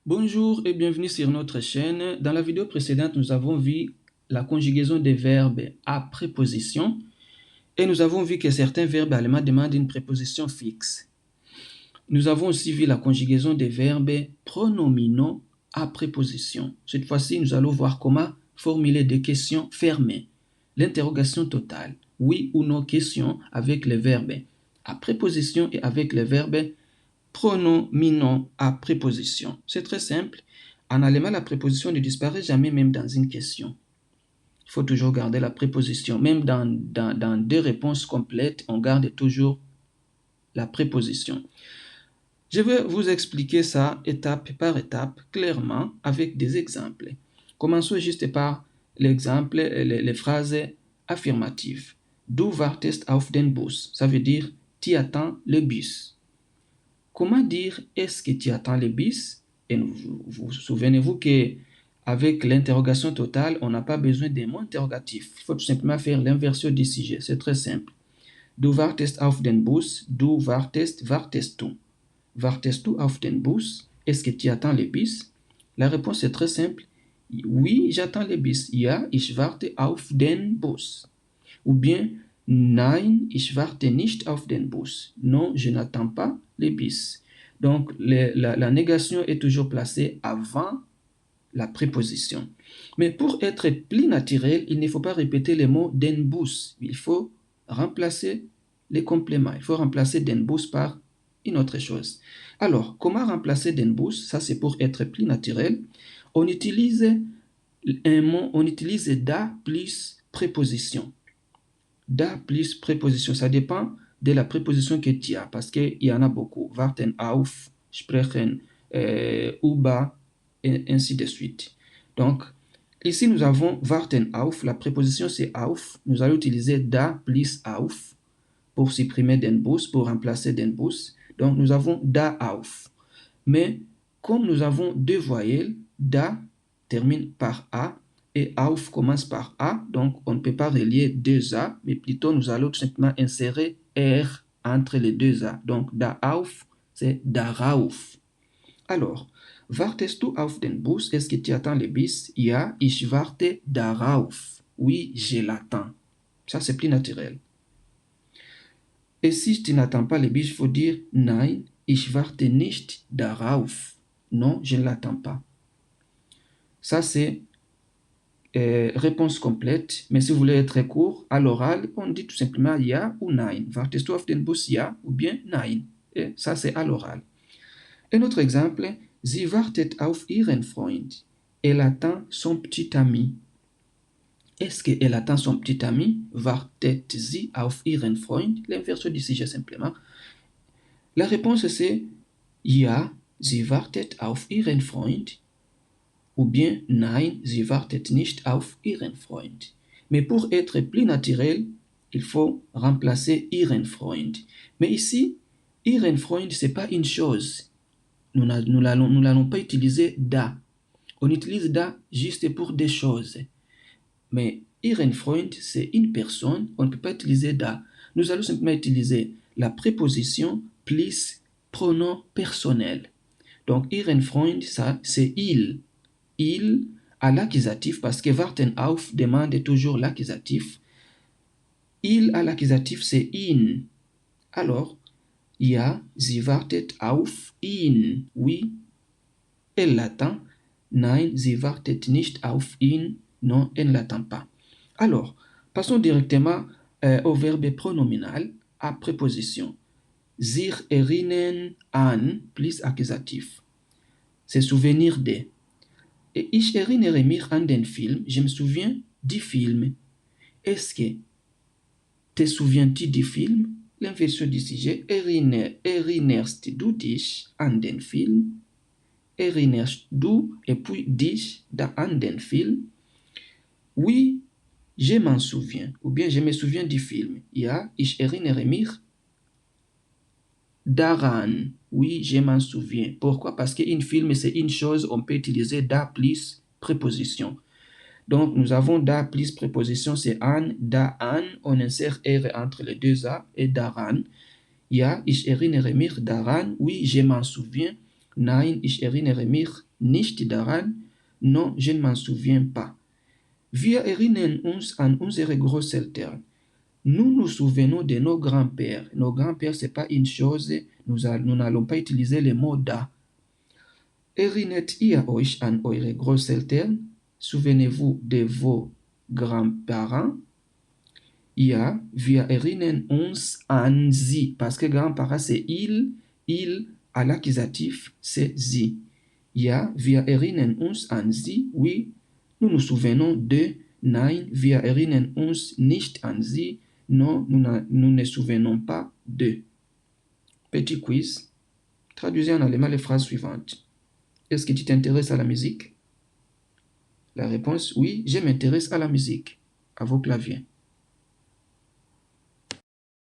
Bonjour et bienvenue sur notre chaîne. Dans la vidéo précédente, nous avons vu la conjugaison des verbes à préposition et nous avons vu que certains verbes allemands demandent une préposition fixe. Nous avons aussi vu la conjugaison des verbes pronominaux à préposition. Cette fois-ci, nous allons voir comment formuler des questions fermées. L'interrogation totale, oui ou non question avec les verbes à préposition et avec les verbes pronominaux à préposition. C'est très simple. En allemand, la préposition ne disparaît jamais, même dans une question. Il faut toujours garder la préposition. Même dans deux réponses complètes, on garde toujours la préposition. Je vais vous expliquer ça étape par étape, clairement, avec des exemples. Commençons juste par l'exemple, les phrases affirmatives. Du wartest auf den Bus. Ça veut dire, tu attends le bus. Comment dire est-ce que tu attends le bus? Et vous souvenez-vous qu'avec l'interrogation totale, on n'a pas besoin des mots interrogatifs. Il faut tout simplement faire l'inversion du sujet. C'est très simple. Du wartest auf den Bus. Du wartest du. Wartest du auf den Bus? Est-ce que tu attends le bus? La réponse est très simple. Oui, j'attends le bus. Ja, ich warte auf den Bus. Ou bien, nein, ich warte nicht auf den Bus. Non, je n'attends pas le bus. Donc, la négation est toujours placée avant la préposition. Mais pour être plus naturel, il ne faut pas répéter les mots den Bus. Il faut remplacer les compléments. Il faut remplacer den Bus par une autre chose. Alors, comment remplacer den Bus? Ça, c'est pour être plus naturel. On utilise un mot, on utilise da plus préposition. Da plus préposition, ça dépend de la préposition que tu as, parce qu'il y en a beaucoup. Warten auf, sprechen, über, et ainsi de suite. Donc, ici, nous avons warten auf, la préposition c'est auf. Nous allons utiliser da plus auf pour supprimer den Bus, pour remplacer den Bus. Donc, nous avons da auf. Mais, comme nous avons deux voyelles, da termine par A, et auf commence par A, donc on ne peut pas relier deux A, mais plutôt nous allons tout simplement insérer R entre les deux A. Donc da auf, c'est darauf. Alors, wartest du auf den Bus? Est-ce que tu attends le bus? Ja, ich warte darauf. Oui, je l'attends. Ça, c'est plus naturel. Et si tu n'attends pas le bus, il faut dire nein, ich warte nicht darauf. Non, je ne l'attends pas. Ça, c'est réponse complète, mais si vous voulez être très court, à l'oral, on dit tout simplement ja ou nein. Wartest du auf den Bus? Ja ou bien nein. Et ça, c'est à l'oral. Un autre exemple, sie wartet auf ihren Freund. Elle attend son petit ami. Est-ce qu'elle attend son petit ami? Wartet sie auf ihren Freund? L'inversion du sujet simplement. La réponse c'est ja, sie wartet auf ihren Freund. Ou bien nein, sie wartet nicht auf ihren Freund. Mais pour être plus naturel, il faut remplacer ihren Freund. Mais ici, ihren Freund, ce n'est pas une chose. Nous n'allons pas utiliser da. On utilise da juste pour des choses. Mais ihren Freund, c'est une personne. On ne peut pas utiliser da. Nous allons simplement utiliser la préposition plus pronom personnel. Donc, ihren Freund, ça, c'est il. Il à l'accusatif, parce que warten auf demande toujours l'accusatif. Il à l'accusatif, c'est ihn. Alors, ja, sie wartet auf ihn. Oui, elle l'attend. Nein, sie wartet nicht auf ihn. Non, elle ne l'attend pas. Alors, passons directement au verbe pronominal à préposition. Sich erinnern an plus accusatif. C'est souvenir de. Et ich erinnere mich an den Film. Je me souviens du film. Est-ce que te souviens-tu du film? L'inversion du sujet. Erinnerst du dich an den Film? Erinnerst du et puis dich an den Film? Oui, je m'en souviens. Ou bien je me souviens du film. Ja, ich erinnere mich daran. Oui, je m'en souviens. Pourquoi? Parce qu'un film, c'est une chose, on peut utiliser da plus préposition. Donc, nous avons da plus préposition, c'est an, da an, on insère R entre les deux A et daran. Ja, ich erinnere mich daran. Oui, je m'en souviens. Nein, ich erinnere mich nicht daran. Non, je ne m'en souviens pas. Wir erinnern uns an unsere Großeltern. Nous nous souvenons de nos grands-pères. Nos grands-pères, ce n'est pas une chose. Nous n'allons pas utiliser le mot da. Erinnert ihr euch an eure Großeltern? Souvenez-vous de vos grands-parents? Ja, wir erinnern uns an sie. Parce que grands-parents, c'est il, à l'accusatif, c'est sie. Ja, wir erinnern uns an sie. Oui, nous nous souvenons de. Nein, wir erinnern uns nicht an sie. Non, nous ne souvenons pas de. Petit quiz. Traduisez en allemand les phrases suivantes. Est-ce que tu t'intéresses à la musique? La réponse, oui, je m'intéresse à la musique. À vos claviers.